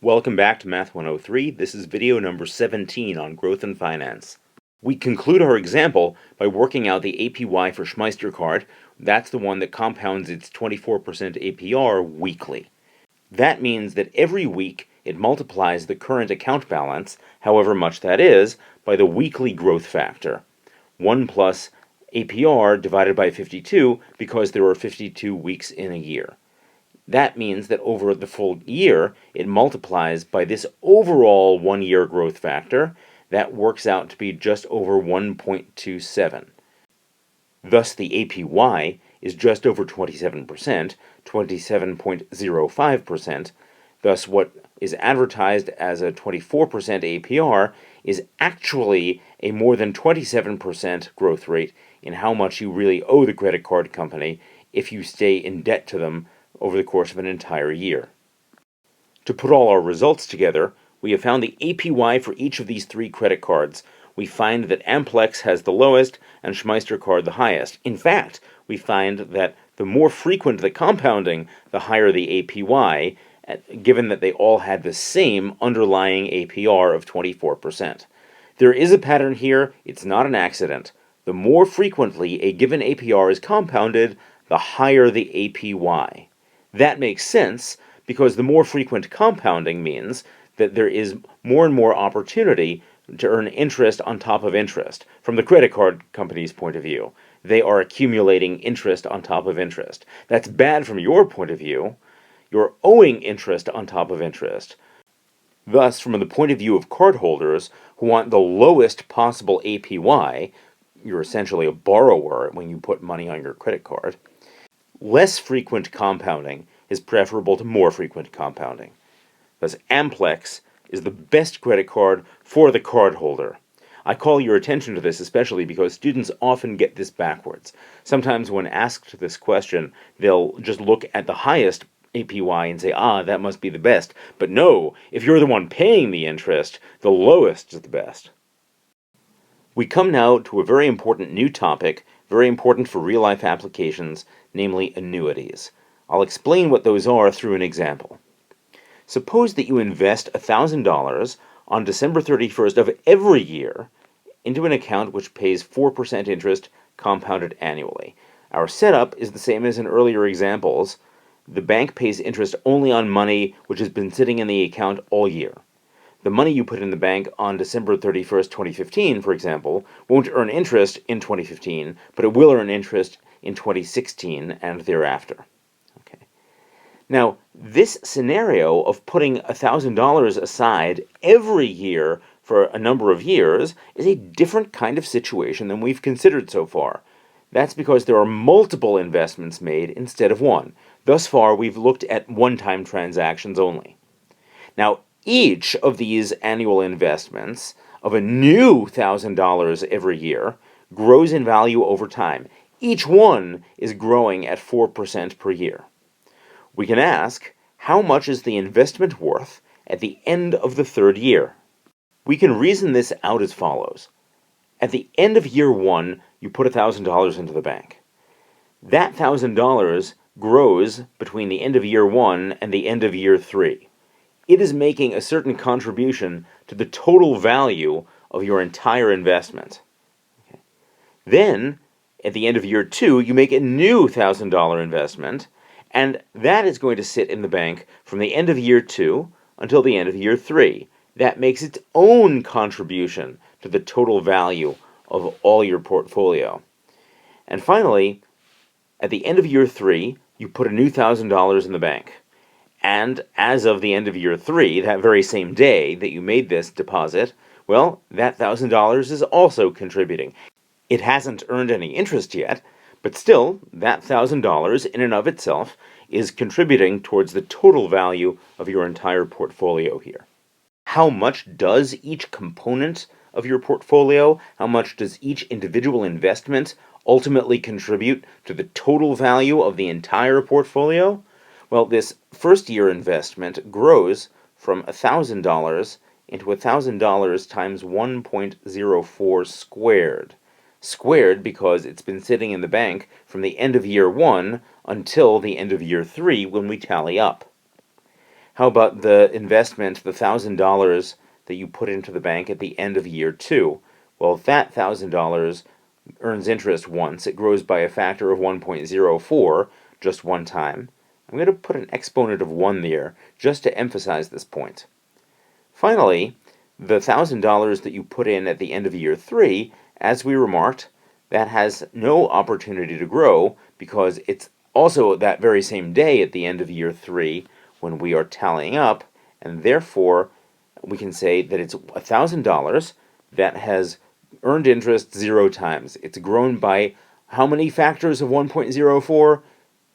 Welcome back to Math 103. This is video number 17 on growth and finance. We conclude our example by working out the APY for Schmeister card. That's the one that compounds its 24% APR weekly. That means that every week it multiplies the current account balance, however much that is, by the weekly growth factor. 1 plus APR divided by 52 because there are 52 weeks in a year. That means that over the full year, it multiplies by this overall 1 year growth factor. That works out to be just over 1.27. Thus, the APY is just over 27%, 27.05%. Thus, what is advertised as a 24% APR is actually a more than 27% growth rate in how much you really owe the credit card company if you stay in debt to them over the course of an entire year. To put all our results together, we have found the APY for each of these three credit cards. We find that Amplex has the lowest and Schmeister card the highest. In fact, we find that the more frequent the compounding, the higher the APY, given that they all had the same underlying APR of 24%. There is a pattern here. It's not an accident. The more frequently a given APR is compounded, the higher the APY. That makes sense because the more frequent compounding means that there is more and more opportunity to earn interest on top of interest. From the credit card company's point of view, they are accumulating interest on top of interest. That's bad from your point of view. You're owing interest on top of interest. Thus, from the point of view of cardholders who want the lowest possible APY, you're essentially a borrower when you put money on your credit card. Less frequent compounding is preferable to more frequent compounding. Thus, Amplex is the best credit card for the cardholder. I call your attention to this especially because students often get this backwards. Sometimes when asked this question, they'll just look at the highest APY and say, that must be the best. But no, if you're the one paying the interest, the lowest is the best. We come now to a very important new topic, very important for real-life applications, namely annuities. I'll explain what those are through an example. Suppose that you invest $1,000 on December 31st of every year into an account which pays 4% interest compounded annually. Our setup is the same as in earlier examples. The bank pays interest only on money which has been sitting in the account all year. The money you put in the bank on December 31st, 2015, for example, won't earn interest in 2015, but it will earn interest in 2016 and thereafter. Okay. Now, this scenario of putting $1,000 aside every year for a number of years is a different kind of situation than we've considered so far. That's because there are multiple investments made instead of one. Thus far, we've looked at one-time transactions only. Now, each of these annual investments of a new $1,000 every year grows in value over time. Each one is growing at 4% per year. We can ask, how much is the investment worth at the end of the third year? We can reason this out as follows. At the end of year one, you put $1,000 into the bank. That $1,000 grows between the end of year one and the end of year three. It is making a certain contribution to the total value of your entire investment. Okay. Then, at the end of year two, you make a new $1,000 investment, and that is going to sit in the bank from the end of year two until the end of year three. That makes its own contribution to the total value of all your portfolio. And finally, at the end of year three, you put a new $1,000 in the bank. And as of the end of year three, that very same day that you made this deposit, well, that $1,000 is also contributing. It hasn't earned any interest yet, but still, that $1,000 in and of itself is contributing towards the total value of your entire portfolio here. How much does each component of your portfolio, how much does each individual investment ultimately contribute to the total value of the entire portfolio? Well, this first-year investment grows from $1,000 into $1,000 times 1.04 squared. Squared because it's been sitting in the bank from the end of year one until the end of year three when we tally up. How about the investment, the $1,000 that you put into the bank at the end of year 2? Well, if that $1,000 earns interest once, it grows by a factor of 1.04 just one time. I'm going to put an exponent of 1 there just to emphasize this point. Finally, the $1,000 that you put in at the end of year 3, as we remarked, that has no opportunity to grow because it's also that very same day at the end of year 3 when we are tallying up, and therefore we can say that it's $1,000 that has earned interest 0 times. It's grown by how many factors of 1.04?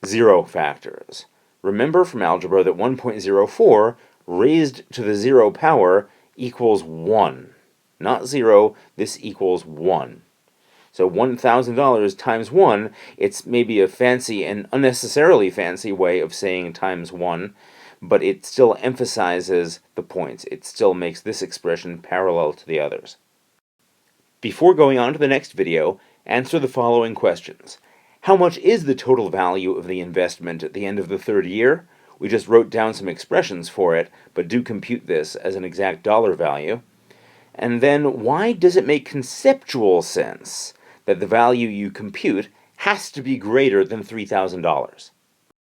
0 factors. Remember from algebra that 1.04 raised to the 0 power equals 1. Not 0, this equals 1. So $1,000 times 1, it's maybe a fancy and unnecessarily fancy way of saying times 1, but it still emphasizes the points. It still makes this expression parallel to the others. Before going on to the next video, answer the following questions. How much is the total value of the investment at the end of the 3rd year? We just wrote down some expressions for it, but do compute this as an exact dollar value. And then, why does it make conceptual sense that the value you compute has to be greater than $3,000?